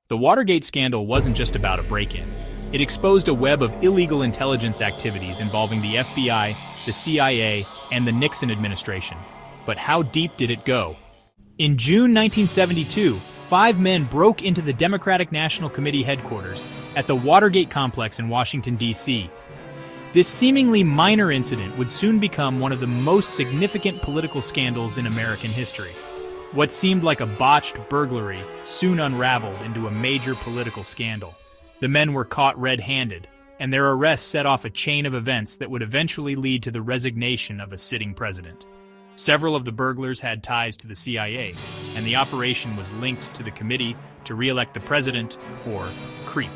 The Watergate scandal wasn't just about a break-in. It exposed a web of illegal intelligence activities involving the FBI, the CIA, and the Nixon administration. But how deep did it go? In June 1972, 5 men broke into the Democratic National Committee headquarters at the Watergate complex in Washington, D.C. This seemingly minor incident would soon become one of the most significant political scandals in American history. What seemed like a botched burglary soon unraveled into a major political scandal. The men were caught red-handed, and their arrests set off a chain of events that would eventually lead to the resignation of a sitting president. Several of the burglars had ties to the CIA, and the operation was linked to the Committee to re-elect the President, or CREEP.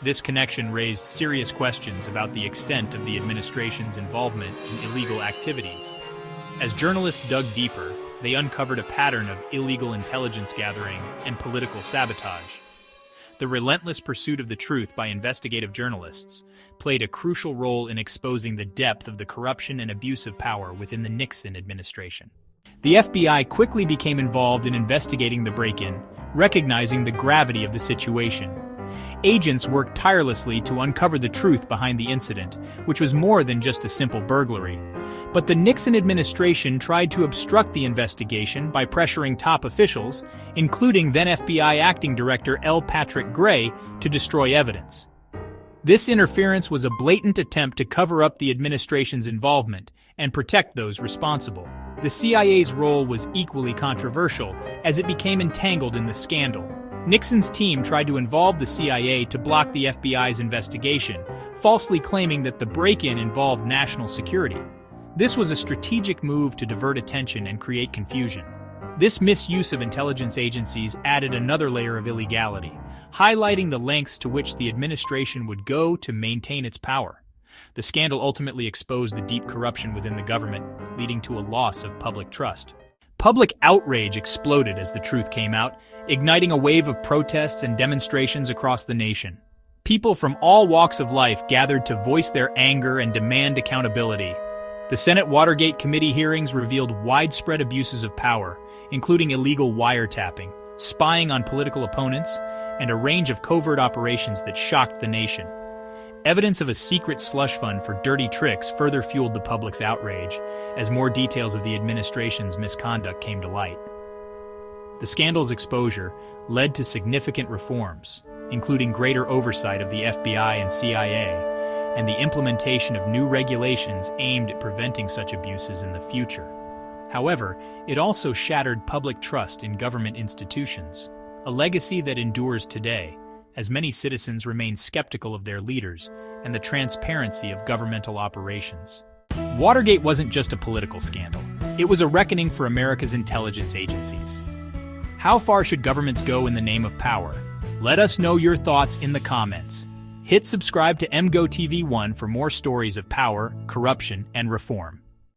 This connection raised serious questions about the extent of the administration's involvement in illegal activities. As journalists dug deeper, they uncovered a pattern of illegal intelligence gathering and political sabotage. The relentless pursuit of the truth by investigative journalists played a crucial role in exposing the depth of the corruption and abuse of power within the Nixon administration. The FBI quickly became involved in investigating the break-in, recognizing the gravity of the situation. Agents worked tirelessly to uncover the truth behind the incident, which was more than just a simple burglary. But the Nixon administration tried to obstruct the investigation by pressuring top officials, including then FBI Acting Director L. Patrick Gray, to destroy evidence. This interference was a blatant attempt to cover up the administration's involvement and protect those responsible. The CIA's role was equally controversial as it became entangled in the scandal. Nixon's team tried to involve the CIA to block the FBI's investigation, falsely claiming that the break-in involved national security. This was a strategic move to divert attention and create confusion. This misuse of intelligence agencies added another layer of illegality, highlighting the lengths to which the administration would go to maintain its power. The scandal ultimately exposed the deep corruption within the government, leading to a loss of public trust. Public outrage exploded as the truth came out, igniting a wave of protests and demonstrations across the nation. People from all walks of life gathered to voice their anger and demand accountability. The Senate Watergate committee hearings revealed widespread abuses of power, including illegal wiretapping, spying on political opponents, and a range of covert operations that shocked the nation. Evidence of a secret slush fund for dirty tricks further fueled the public's outrage, as more details of the administration's misconduct came to light. The scandal's exposure led to significant reforms, including greater oversight of the FBI and CIA, and the implementation of new regulations aimed at preventing such abuses in the future. However, it also shattered public trust in government institutions, a legacy that endures today, as many citizens remain skeptical of their leaders and the transparency of governmental operations. Watergate wasn't just a political scandal. It was a reckoning for America's intelligence agencies. How far should governments go in the name of power? Let us know your thoughts in the comments. Hit subscribe to emgotv1 for more stories of power, corruption, and reform.